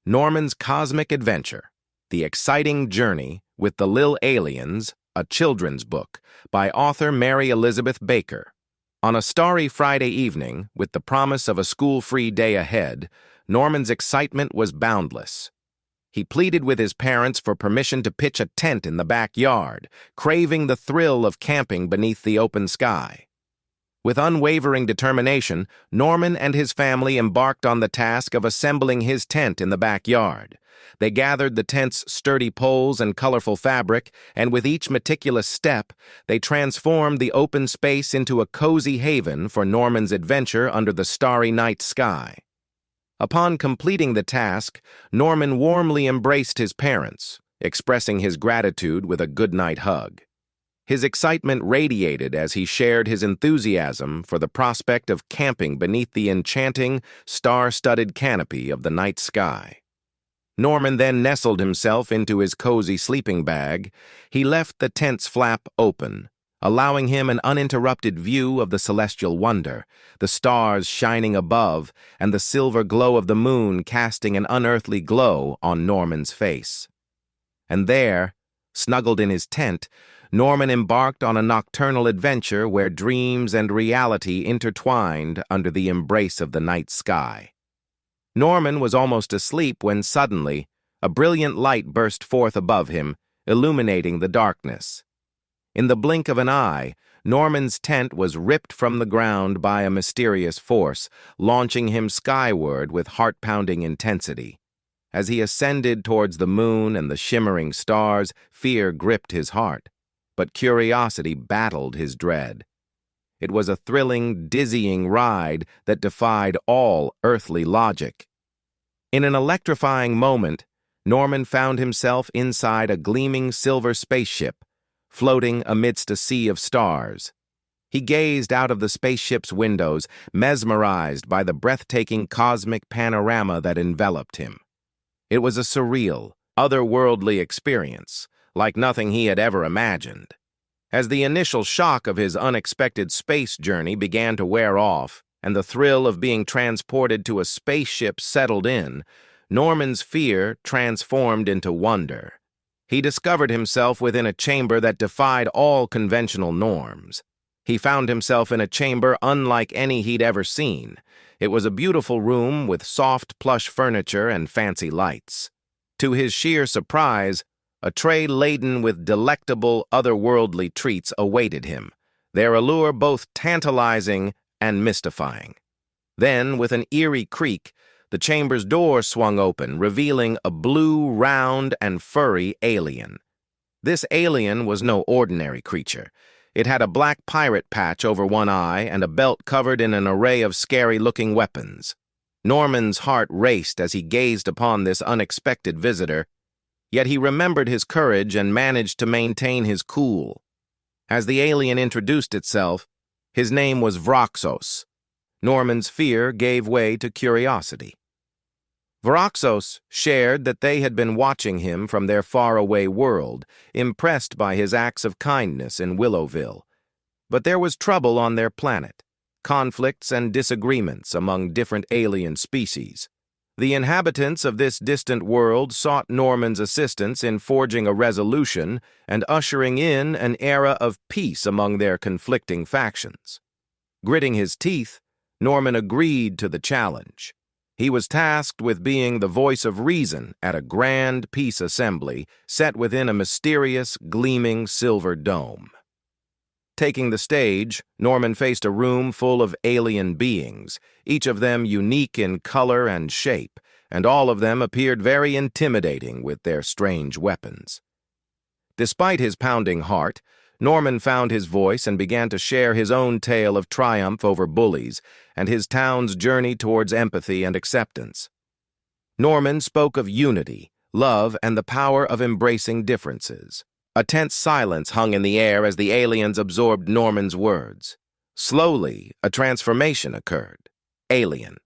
Norman's Cosmic Adventure, The Exciting Journey with the Lil Aliens, a children's book, by author Mary Elizabeth Baker. On a starry Friday evening, with the promise of a school-free day ahead, Norman's excitement was boundless. He pleaded with his parents for permission to pitch a tent in the backyard, craving the thrill of camping beneath the open sky. With unwavering determination, Norman and his family embarked on the task of assembling his tent in the backyard. They gathered the tent's sturdy poles and colorful fabric, and with each meticulous step, they transformed the open space into a cozy haven for Norman's adventure under the starry night sky. Upon completing the task, Norman warmly embraced his parents, expressing his gratitude with a goodnight hug. His excitement radiated as he shared his enthusiasm for the prospect of camping beneath the enchanting, star-studded canopy of the night sky. Norman then nestled himself into his cozy sleeping bag. He left the tent's flap open, allowing him an uninterrupted view of the celestial wonder, the stars shining above and the silver glow of the moon casting an unearthly glow on Norman's face. And there, snuggled in his tent, Norman embarked on a nocturnal adventure where dreams and reality intertwined under the embrace of the night sky. Norman was almost asleep when suddenly a brilliant light burst forth above him, illuminating the darkness. In the blink of an eye, Norman's tent was ripped from the ground by a mysterious force, launching him skyward with heart-pounding intensity. As he ascended towards the moon and the shimmering stars, fear gripped his heart, but curiosity battled his dread. It was a thrilling, dizzying ride that defied all earthly logic. In an electrifying moment, Norman found himself inside a gleaming silver spaceship, floating amidst a sea of stars. He gazed out of the spaceship's windows, mesmerized by the breathtaking cosmic panorama that enveloped him. It was a surreal, otherworldly experience, like nothing he had ever imagined. As the initial shock of his unexpected space journey began to wear off, and the thrill of being transported to a spaceship settled in, Norman's fear transformed into wonder. He discovered himself within a chamber that defied all conventional norms. He found himself in a chamber unlike any he'd ever seen. It was a beautiful room with soft plush furniture and fancy lights. To his sheer surprise, a tray laden with delectable, otherworldly treats awaited him, their allure both tantalizing and mystifying. Then, with an eerie creak, the chamber's door swung open, revealing a blue, round, and furry alien. This alien was no ordinary creature. It had a black pirate patch over one eye and a belt covered in an array of scary-looking weapons. Norman's heart raced as he gazed upon this unexpected visitor, yet he remembered his courage and managed to maintain his cool. As the alien introduced itself, his name was Vroxos. Norman's fear gave way to curiosity. Vroxos shared that they had been watching him from their faraway world, impressed by his acts of kindness in Willowville. But there was trouble on their planet, conflicts and disagreements among different alien species. The inhabitants of this distant world sought Norman's assistance in forging a resolution and ushering in an era of peace among their conflicting factions. Gritting his teeth, Norman agreed to the challenge. He was tasked with being the voice of reason at a grand peace assembly set within a mysterious, gleaming silver dome. Taking the stage, Norman faced a room full of alien beings, each of them unique in color and shape, and all of them appeared very intimidating with their strange weapons. Despite his pounding heart, Norman found his voice and began to share his own tale of triumph over bullies and his town's journey towards empathy and acceptance. Norman spoke of unity, love, and the power of embracing differences. A tense silence hung in the air as the aliens absorbed Norman's words. Slowly, a transformation occurred. Alien,